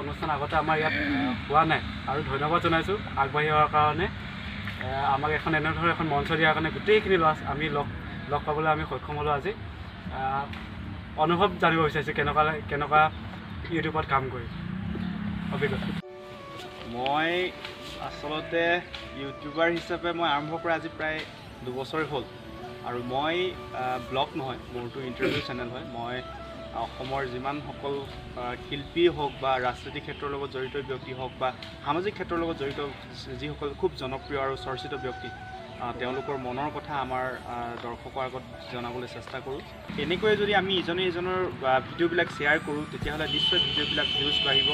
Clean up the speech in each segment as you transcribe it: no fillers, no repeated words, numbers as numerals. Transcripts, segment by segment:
অনুষ্ঠান আগতে আমাৰ ইয়াত হোৱা নাই আৰু ধন্যবাদ জনাইছোঁ আগবাঢ়ি অহাৰ কাৰণে। আমাক এনেধৰণৰ এখন মঞ্চ দিয়াৰ কাৰণে গোটেইখিনি ল'ৰা আমি লগ পাবলৈ আমি সক্ষম হ'লোঁ আজি। অনুভৱ জানিব বিচাৰিছোঁ কেনেকুৱা ইউটিউবত কাম কৰি অভিজ্ঞতা। মই আচলতে ইউটিউবাৰ হিচাপে মই আৰম্ভ কৰা আজি প্ৰায় 2 বছৰ হ'ল আৰু মই ব্লগ নহয়, মোৰতো ইণ্টাৰভিউ চেনেল হয়। মই অসমৰ যিমানসকল শিল্পী হওক বা ৰাজনৈতিক ক্ষেত্ৰৰ লগত জড়িত ব্যক্তি হওক বা সামাজিক ক্ষেত্ৰৰ লগত জড়িত যিসকল খুব জনপ্ৰিয় আৰু চৰ্চিত ব্যক্তি, তেওঁলোকৰ মনৰ কথা আমাৰ দৰ্শকৰ আগত জনাবলৈ চেষ্টা কৰোঁ। এনেকৈয়ে যদি আমি ইজনে সিজনৰ ভিডিঅ'বিলাক শ্বেয়াৰ কৰোঁ তেতিয়াহ'লে নিশ্চয় ভিডিঅ'বিলাক ভিউজ বাঢ়িব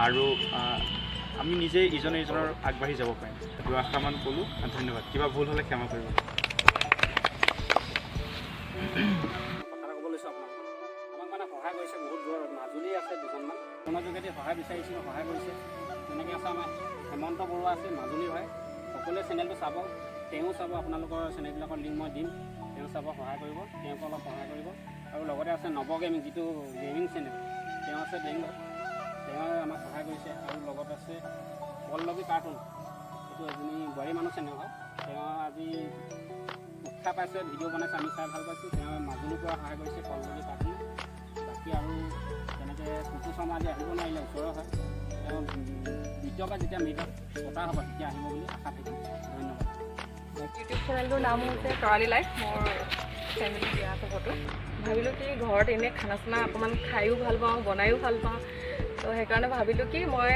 আৰু আমি নিজে ইজনে সিজনৰ আগবাঢ়ি যাব পাৰিম। দুআষাৰমান ক'লোঁ, ধন্যবাদ। কিবা ভুল হ'লে ক্ষমা কৰিব। কথা ক'ব লৈছোঁ আপোনাক মানে সহায় কৰিছে বহুত দূৰত মাজুলী আছে দুজনমান ফোনৰ যোগেদি সহায় বিচাৰিছিলোঁ, সহায় কৰিছে। তেনেকৈ আছে আমাৰ হেমন্ত বৰুৱা আছে, মাজুলী হয়। সকলোৱে চেনেলটো চাব, তেওঁ চাব, আপোনালোকৰ চেনেলবিলাকৰ লিংক মই দিম, তেওঁ চাব, সহায় কৰিব, তেওঁকো অলপ সহায় কৰিব। আৰু লগতে আছে নৱ গেমিং, যিটো গেমিং চেনেল, তেওঁ আছে বেংগলত, তেওঁ আমাক সহায় কৰিছে। আৰু লগত আছে পল্লৱী কাৰ্টুন, এইটো এজনী বোৱাৰী মানুহ চেনেল হয়। তেওঁ আজি উৎসাহ পাইছে, ভিডিঅ' বনাইছে, আমি চাই ভাল পাইছোঁ। তেওঁ মাজুলীৰ পৰা সহায় কৰিছে পল্লৱী কাৰ্টুন। বাকী আৰু তেনেকৈ কুকু শৰ্মা আজি আহিব নোৱাৰিলে, ওচৰৰ হয়। তেওঁ দ্বিতীয়বাৰ যেতিয়া মিটত পতা হ'ব তেতিয়া আহিব বুলি আশা থাকিম। ধন্যবাদ। ইউটিউব চেনেলটোৰ নাম হৈছে তৰালি লাইফ। মোৰ ফেমিলি বিয়া আছে ফটো। ভাবিলোঁ কি ঘৰত এনেই খানা চানা অকণমান খায়ো ভাল পাওঁ, বনায়ো ভাল পাওঁ, তো সেইকাৰণে ভাবিলোঁ কি মই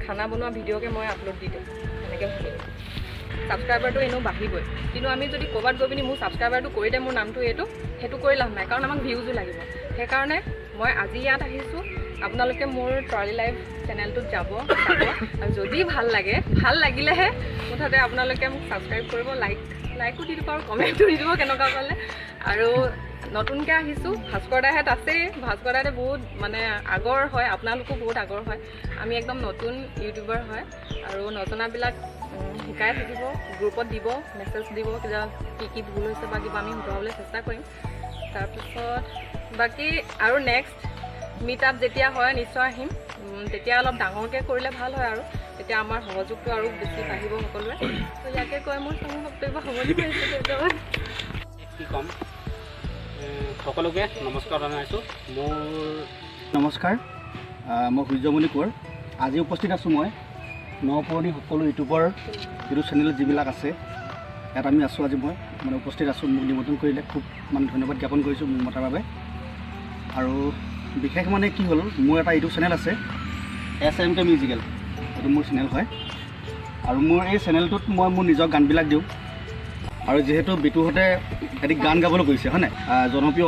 খানা বনোৱা ভিডিঅ'কে মই আপলোড দি দিওঁ। তেনেকৈ ভাবিলোঁ ছাবস্ক্ৰাইবাৰটো এনেও বাঢ়িবই, কিন্তু আমি যদি ক'ৰবাত গৈ পিনি মোৰ ছাবস্ক্ৰাইবাৰটো কৰি দে মোৰ নামটো সেইটো কৰি লাভ নাই, কাৰণ আমাক ভিউজো লাগিব। সেইকাৰণে মই আজি ইয়াত আহিছোঁ। আপোনালোকে মোৰ তৰালি লাইফ চেনেলটোত যাব, আৰু যদি ভাল লাগিলেহে মুঠতে আপোনালোকে মোক ছাবস্ক্ৰাইব কৰিব, লাইকো দি দিব আৰু কমেণ্টো দি দিব কেনেকুৱা পালে। আৰু নতুনকৈ আহিছোঁ, ভাস্কৰ দাহঁত আছেই, ভাস্কৰ দাহঁতে বহুত মানে আগৰ হয়, আপোনালোকো বহুত আগৰ হয়। আমি একদম নতুন ইউটিউবাৰ হয় আৰু নজনাবিলাক শিকাই থাকিব, গ্ৰুপত দিব, মেছেজ দিব, কিবা কি ভুল হৈছে বা কিবা আমি শুধৰাবলৈ চেষ্টা কৰিম। তাৰপিছত বাকী আৰু নেক্সট মিট আপ যেতিয়া হয় নিশ্চয় আহিম। তেতিয়া অলপ ডাঙৰকৈ কৰিলে ভাল হয় আৰু তেতিয়া আমাৰ সহযোগটো আৰু বেছি বাঢ়িব সকলোৱে। তো ইয়াকে কৈ মোৰ বক্তব্য সামৰণি মাৰিছোঁ। কি ক'ম, সকলোকে নমস্কাৰ জনাইছোঁ। নমস্কাৰ, মই সূৰ্যমণি কোঁৱৰ। আজি উপস্থিত আছোঁ মই নপুৰণি সকলো ইউটিউবৰ ইউটিউব চেনেল যিবিলাক আছে, ইয়াত আমি আছোঁ। আজি মই মানে উপস্থিত আছোঁ, মোক নিমন্ত্ৰণ কৰিলে খুব মানে ধন্যবাদ জ্ঞাপন কৰিছোঁ মোক মতাৰ বাবে। আৰু বিশেষ মানে কি হ'ল, মোৰ এটা ইউটিউব চেনেল আছে, SMK মিউজিকেল, এইটো মোৰ চেনেল হয়। আৰু মোৰ এই চেনেলটোত মই মোৰ নিজৰ গানবিলাক দিওঁ। আৰু যিহেতু বিতুহঁতে এটি গান গাবলৈ গৈছে হয় নাই, জনপ্ৰিয়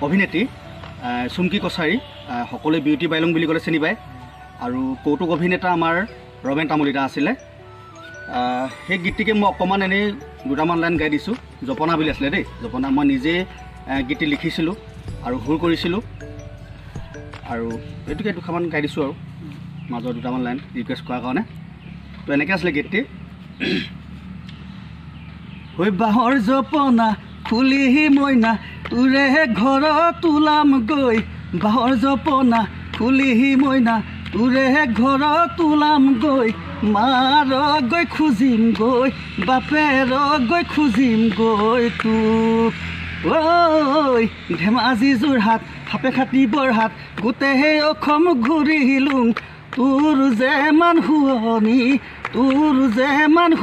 অভিনেত্ৰী চুমকি কছাৰী, সকলোৱে বিউটি বাইলং বুলি ক'লে চিনি পায়। আৰু কৌতুক অভিনেতা আমাৰ ৰমেন তামুলীদা আছিলে। সেই গীতটিকে মই অকণমান এনেই 2টামান লাইন গাই দিছোঁ। জপনা বুলি আছিলে দেই, জপনা। মই নিজেই গীতটি লিখিছিলোঁ আৰু সুৰ কৰিছিলোঁ, আৰু এইটোকে 2টামান গাই দিছোঁ আৰু মাজৰ 2টামান লাইন ৰিকুৱেষ্ট কৰাৰ কাৰণে। তো এনেকৈ আছিলে গীতটি। হৈ বাঁহৰ জপনা ফুলিহি মইনা, তোৰে ঘৰত ওলাম গৈ। বাঁহৰ জপনা ফুলিহি মইনা, তোৰে ঘৰত ওলাম গৈ। মাৰ গৈ খুজিম গৈ, বাপেৰ গৈ খুজিম গৈ তোক। ঐ ধেমাজি যোৰহাট সাপে খাটি বৰহাট, গোটেই অসম ঘূৰিলোঁ, তোৰ যে মান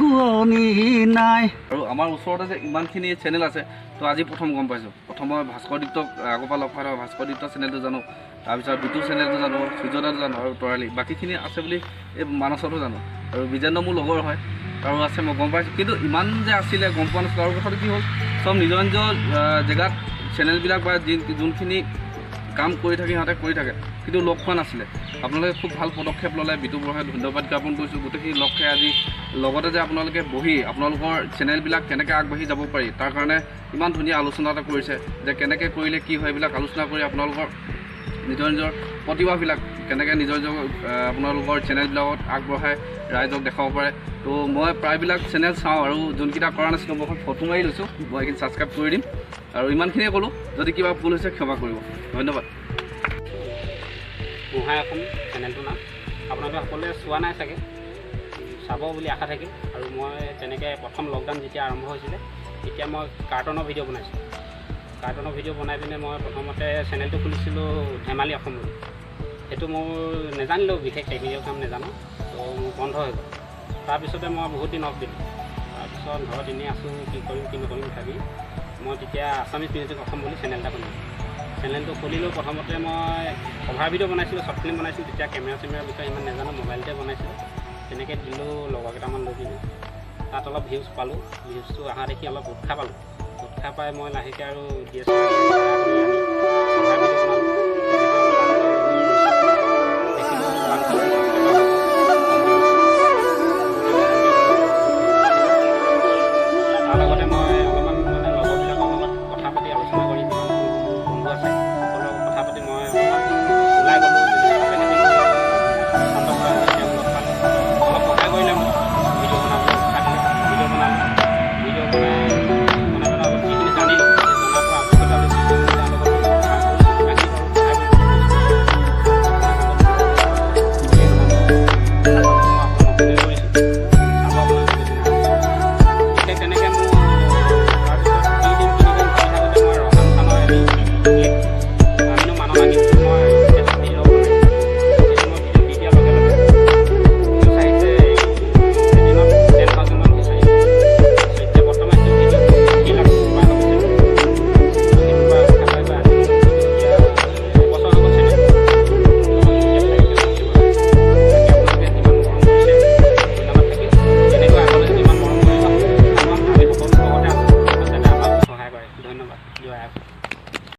শুৱনি নাই। আৰু আমাৰ ওচৰতে যে ইমানখিনি চেনেল আছে, তো আজি প্ৰথম গম পাইছোঁ। প্ৰথম মই ভাস্কৰদীপ্তক আগৰ পৰা লগ পাই থাকোঁ, ভাস্কৰদীপ্ত চেনেলটো জানো, তাৰপিছত বিটু চেনেলটো জানো, সূৰ্যদাটো জানো, আৰু তৰালি বাকীখিনি আছে বুলি এই মানসতো জানো। আৰু বিজেন্দ্ৰ মোৰ লগৰ হয়, আৰু আছে মই গম পাইছোঁ। কিন্তু ইমান যে আছিলে গম পোৱা নাছিলোঁ। আৰু কথাটো কি হ'ল, চব নিজৰ নিজৰ জেগাত চেনেলবিলাক বা যোনখিনি কাম কৰি থাকে সিহঁতে কৰি থাকে, কিন্তু লগ খোৱা নাছিলে। আপোনালোকে খুব ভাল পদক্ষেপ ল'লে, বিটু বৰুৱাই ধন্যবাদ জ্ঞাপন কৰিছোঁ। গোটেইখিনি লগ খাই আজি লগতে যে আপোনালোকে বহি আপোনালোকৰ চেনেলবিলাক কেনেকৈ আগবাঢ়ি যাব পাৰি তাৰ কাৰণে ইমান ধুনীয়া আলোচনা এটা কৰিছে, যে কেনেকৈ কৰিলে কি হয় এইবিলাক আলোচনা কৰি আপোনালোকৰ নিজৰ প্ৰতিভাবিলাক কেনেকৈ নিজৰ আপোনালোকৰ চেনেলবিলাকত আগবঢ়াই ৰাইজক দেখাব পাৰে। তো মই প্ৰায়বিলাক চেনেল চাওঁ, আৰু যোনকেইটা কৰা নাছিলোঁ মই ফটো মাৰি লৈছোঁ, মই এইখিনি ছাবস্ক্ৰাইব কৰি দিম। আৰু ইমানখিনিয়ে ক'লোঁ, যদি কিবা ভুল হৈছে ক্ষমা কৰিব। ধন্যবাদ। গোহাঁই অসম চেনেলটোৰ নাম। আপোনালোকে সকলোৱে চোৱা নাই চাগে, চাব বুলি আশা থাকিল। আৰু মই তেনেকৈ প্ৰথম লকডাউন যেতিয়া আৰম্ভ হৈছিলে তেতিয়া মই কাৰ্টনৰ ভিডিঅ' বনাইছিলোঁ। কাৰ্টনৰ ভিডিঅ' বনাই পিনে মই প্ৰথমতে চেনেলটো খুলিছিলোঁ ধেমালি অসম বুলি। সেইটো মোৰ নেজানিলোঁ, বিশেষ টেকনিকেল কাম নেজানো, তো মোৰ বন্ধ হৈ গ'ল। তাৰপিছতে মই বহুত দিন অফ দিলোঁ। তাৰপিছত ঘৰত এনেই আছোঁ, কি কৰিম কি নকৰিম ভাবি মই তেতিয়া আছামিজ মিউজিক অসম বুলি চেনেল এটা খুলিলোঁ। চেনেলটো খুলিলোঁ। প্ৰথমতে মই কভাৰ ভিডিঅ' বনাইছিলোঁ, শ্বৰ্ট ফিল্ম বনাইছিলোঁ। তেতিয়া কেমেৰা চেমেৰাৰ বিষয়ে ইমান নেজানো, মোবাইলতে বনাইছিলোঁ। তেনেকৈ দিলোঁ লগৰ কেইটামান লৈ পিনে। তাত অলপ ভিউজ পালোঁ। ভিউজটো অহা দেখি অলপ উৎসাহ পালোঁ। উৎসাহ পাই মই লাহেকৈ আৰু DSLR আনি